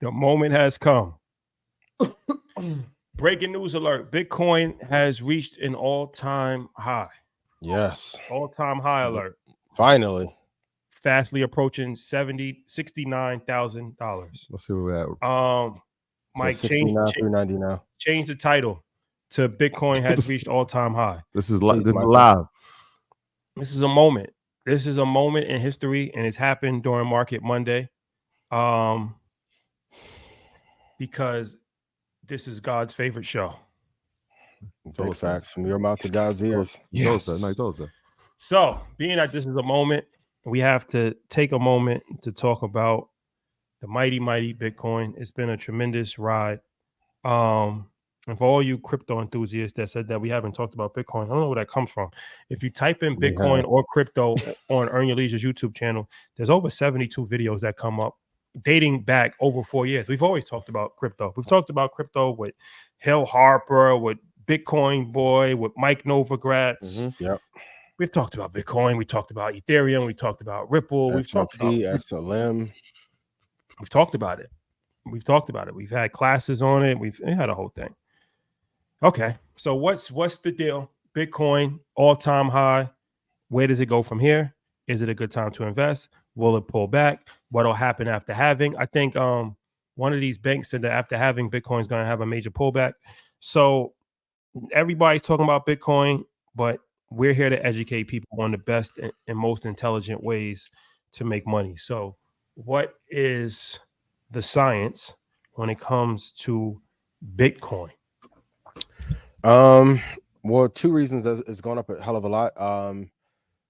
The moment has come. Breaking news alert. Bitcoin has reached an all-time high. Yes. All-time high alert. Finally. Fastly approaching $69,000. Let's see where we're at. So Mike, 69,390 now. change the title to Bitcoin has reached all-time high. This is Please, this is Michael. live. This is a moment. This is a moment in history, and it's happened during Market Monday. Because this is God's favorite show. Big facts from your mouth to God's ears. Yes. So, being that this is a moment, we have to take a moment to talk about the mighty, mighty Bitcoin. It's been a tremendous ride. And for all you crypto enthusiasts that said that we haven't talked about Bitcoin, I don't know where that comes from. If you type in Bitcoin or crypto on Earn Your Leisure's YouTube channel, there's over 72 videos that come up dating back over 4 years. We've always talked about crypto. We've talked about crypto with Hill Harper, with Bitcoin Boy, with Mike Novogratz. Mm-hmm. Yep. We've talked about Bitcoin. We talked about Ethereum. We talked about Ripple. We've talked about XLM. We've talked about it. We've had classes on it. We've had a whole thing. Okay, so what's the deal? Bitcoin all-time high. Where does it go from here? Is it a good time to invest? Will it pull back? What'll happen after halving? I think one of these banks said that after halving, Bitcoin is going to have a major pullback. So everybody's talking about Bitcoin, but we're here to educate people on the best and most intelligent ways to make money. So what is the science when it comes to Bitcoin? Well, two reasons that it's gone up a hell of a lot.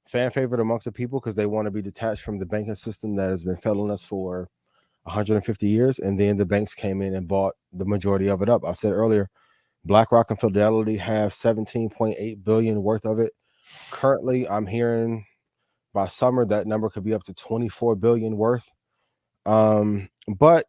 Fan favorite amongst the people because they want to be detached from the banking system that has been failing us for 150 years. And then the banks came in and bought the majority of it up. I said earlier, BlackRock and Fidelity have 17.8 billion worth of it. Currently, I'm hearing by summer that number could be up to 24 billion worth. But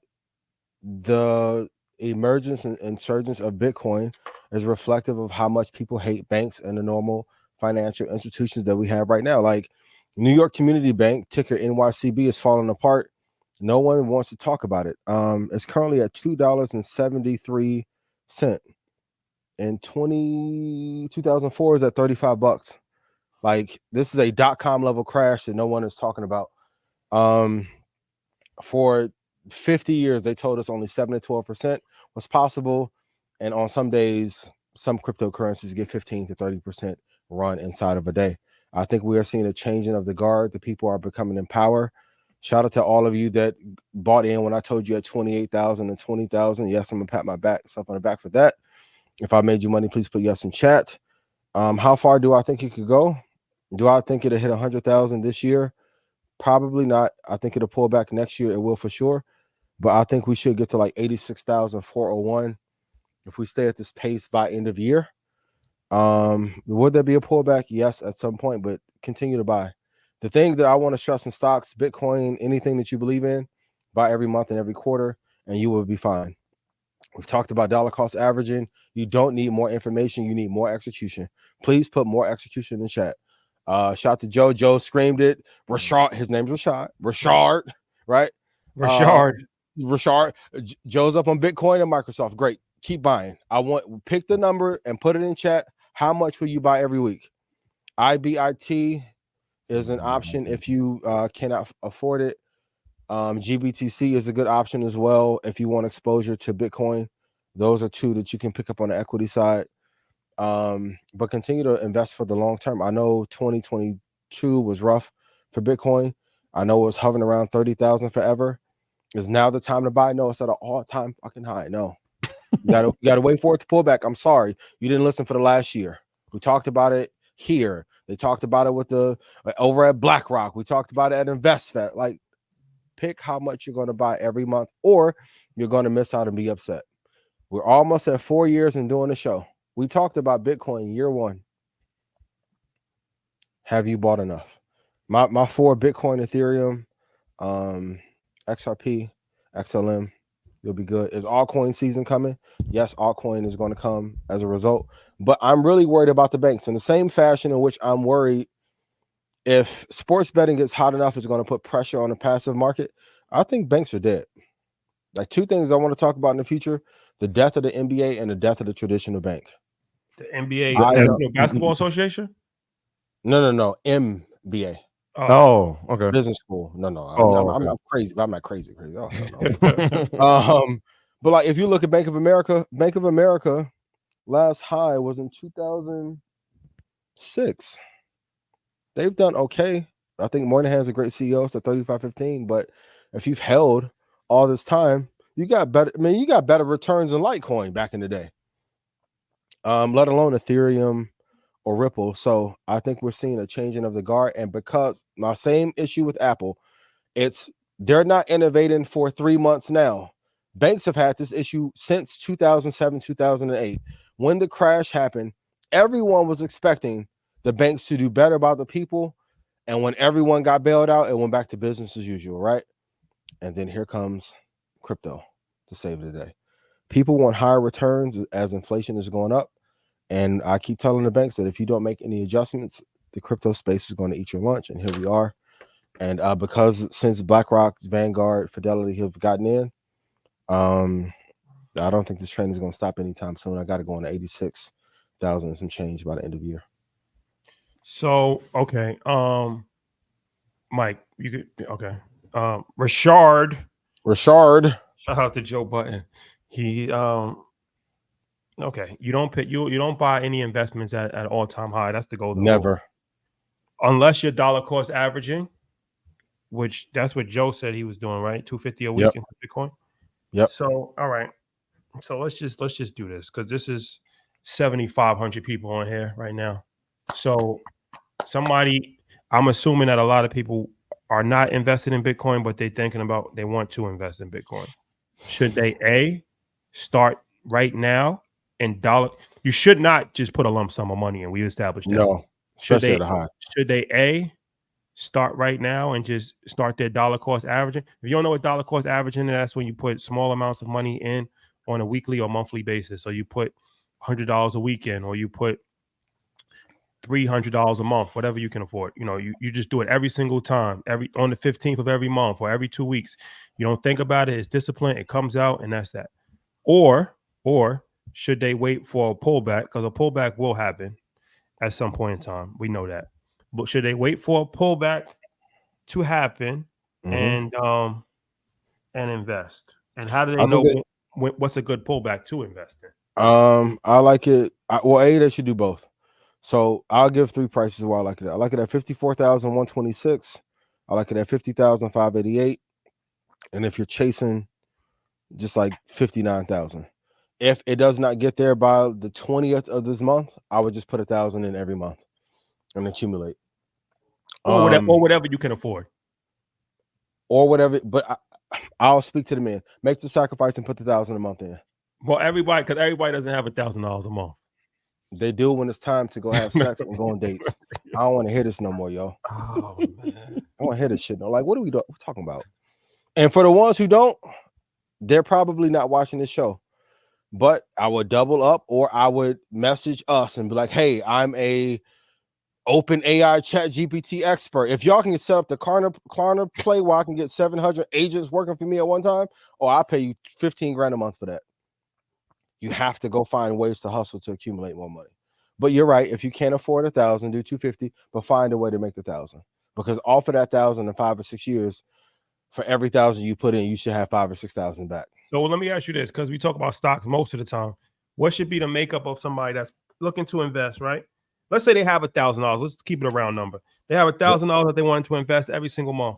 the emergence and insurgence of Bitcoin is reflective of how much people hate banks and the normal financial institutions that we have right now. Like New York Community Bank, ticker NYCB, is falling apart. No one wants to talk about it. It's currently at $2.73. In 2004 is at $35. Like this is a .com level crash that no one is talking about. For 50 years, they told us only 7 to 12% was possible. And on some days, some cryptocurrencies get 15 to 30% run inside of a day. I think we are seeing a changing of the guard. The people are becoming in power. Shout out to all of you that bought in when I told you at 28,000 and 20,000. Yes, I'm gonna pat myself on the back for that. If I made you money, please put yes in chat. How far do I think it could go? Do I think it'll hit 100,000 this year? Probably not. I think it'll pull back next year. It will for sure. But I think we should get to like 86,401 if we stay at this pace by end of year. Would there be a pullback? Yes, at some point, but continue to buy. The thing that I want to stress in stocks, Bitcoin, anything that you believe in, buy every month and every quarter, and you will be fine. We've talked about dollar cost averaging. You don't need more information. You need more execution. Please put more execution in chat. Shout out to Joe. Joe screamed it. Rashard, his name's Rashad. Rashard, right? Rashard. Joe's up on Bitcoin and Microsoft. Great. Keep buying. Pick the number and put it in chat. How much will you buy every week? IBIT is an option if you cannot afford it. GBTC is a good option as well if you want exposure to Bitcoin. Those are two that you can pick up on the equity side. But continue to invest for the long term. I know 2022 was rough for Bitcoin. I know it was hovering around 30,000 forever. Is now the time to buy? No, it's at an all-time fucking high. No. You gotta wait for it to pull back. I'm sorry. You didn't listen for the last year. We talked about it here. They talked about it with over at BlackRock. We talked about it at InvestFed. Like, pick how much you're going to buy every month, or you're going to miss out and be upset. We're almost at 4 years in doing the show. We talked about Bitcoin year one. Have you bought enough? My 4 Bitcoin, Ethereum, XRP, XLM, you'll be good. Is altcoin season coming? Yes, altcoin is going to come as a result. But I'm really worried about the banks in the same fashion in which I'm worried if sports betting gets hot enough, it's going to put pressure on the passive market. I think banks are dead. Like two things I want to talk about in the future: the death of the NBA and the death of the traditional bank. The NBA, I the don't. National Basketball Association. No. MBA. Oh, okay. Business school. No. Oh, I'm okay. crazy, but I'm not crazy. Oh hell no. But like if you look at Bank of America last high was in 2006. They've done okay. I think Moynihan's a great CEO, so 35.15. But if you've held all this time, you got better. I mean, you got better returns than Litecoin back in the day. Let alone Ethereum or Ripple. So I think we're seeing a changing of the guard. And because my same issue with Apple, they're not innovating for 3 months now. Banks have had this issue since 2007, 2008. When the crash happened, everyone was expecting the banks to do better by the people. And when everyone got bailed out, it went back to business as usual, right? And then here comes crypto to save the day. People want higher returns as inflation is going up. And I keep telling the banks that if you don't make any adjustments, the crypto space is going to eat your lunch. And here we are. And because since BlackRock, Vanguard, Fidelity have gotten in, I don't think this trend is going to stop anytime soon. I got to go on to 86,000 and some change by the end of the year. So okay, Mike, you could okay. Rashard, shout out to Joe Button. He okay. You don't buy any investments at all-time high. That's the golden Never. rule. Unless you're dollar cost averaging, which that's what Joe said he was doing, right? 250 a week in Bitcoin. Yep. So all right. So let's just do this because this is 7,500 people on here right now. So I'm assuming that a lot of people are not invested in Bitcoin, but they want to invest in Bitcoin. Should they start right now in dollar? You should not just put a lump sum of money in. We established that. No, especially at a high. Should they start right now and just start their dollar cost averaging? If you don't know what dollar cost averaging is, that's when you put small amounts of money in on a weekly or monthly basis. So you put $100 a week in, or you put $300 a month, whatever you can afford. You just do it every single time, on the 15th of every month or every 2 weeks. You don't think about it. It's discipline. It comes out, and that's that. Or should they wait for a pullback? Because a pullback will happen at some point in time. We know that. But should they wait for a pullback to happen and invest? And how do they know what's a good pullback to invest in? I like it. They should do both. So I'll give three prices why I like it. I like it at 54,126. I like it at 50,588. And if you're chasing, just like 59,000. If it does not get there by the 20th of this month, I would just put 1,000 in every month and accumulate. Or whatever you can afford. Or whatever. But I'll speak to the man. Make the sacrifice and put 1,000 a month in. Well, everybody doesn't have $1,000 a month. They do when it's time to go have sex and go on dates. I don't want to hear this no more, yo. Oh man, I want to hear this shit. No, like, what are we talking about? And for the ones who don't, they're probably not watching this show. But I would double up, or I would message us and be like, "Hey, I'm a open AI chat GPT expert. If y'all can set up the Klarna play where I can get 700 agents working for me at one time, I'll pay you 15 grand a month for that." You have to go find ways to hustle to accumulate more money. But you're right. If you can't afford 1,000, do 250, but find a way to make the 1,000. Because off of that 1,000 in 5 or 6 years, for every 1,000 you put in, you should have 5,000 or 6,000 back. So let me ask you this, because we talk about stocks most of the time. What should be the makeup of somebody that's looking to invest, right? Let's say they have $1,000. Let's keep it a round number. They have $1,000 that they want to invest every single month.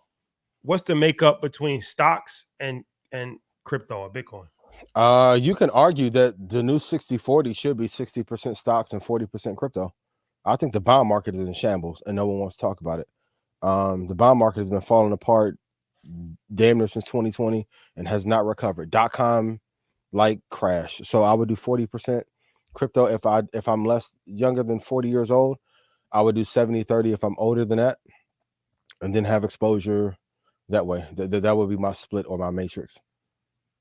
What's the makeup between stocks and crypto or Bitcoin? You can argue that the new 60-40 should be 60% stocks and 40% crypto. I think the bond market is in shambles and no one wants to talk about it. The bond market has been falling apart damn near since 2020 and has not recovered. .com like crash. So I would do 40% crypto if I'm less younger than 40 years old. I would do 70-30 if I'm older than that, and then have exposure that way. That would be my split or my matrix.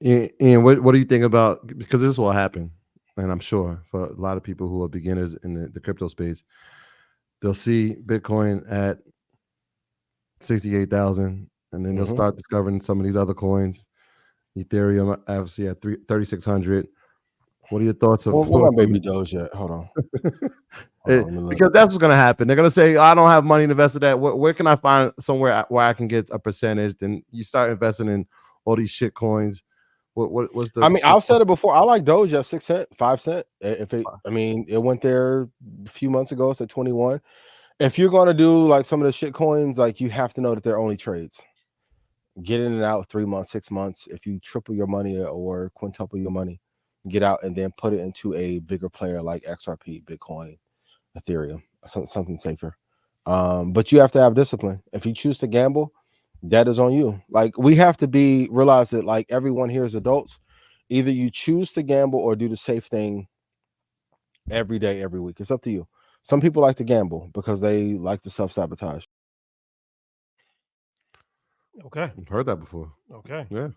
And what do you think about, because this will happen, and I'm sure for a lot of people who are beginners in the crypto space, they'll see Bitcoin at 68,000, and then they'll start discovering some of these other coins, Ethereum obviously at 3,600. What are your thoughts of What my baby Doge at? Hold on. Let me look. Because that's what's going to happen. They're going to say, I don't have money to invest in that. Where can I find somewhere where I can get a percentage? Then you start investing in all these shit coins. What's the? I mean, I've said it before. I like Doge at 6 cents, 5 cents. If it, I mean, it went there a few months ago. It's at 21. If you're going to do like some of the shit coins, like you have to know that they're only trades. Get in and out 3 months, 6 months. If you triple your money or quintuple your money, get out and then put it into a bigger player like XRP, Bitcoin, Ethereum, something safer. But you have to have discipline. If you choose to gamble, that is on you. Like we have to realize that like everyone here is adults. Either you choose to gamble or do the safe thing every day, every week. It's up to you. Some people like to gamble because they like to self-sabotage. Okay. I've heard that before. Okay. Yeah.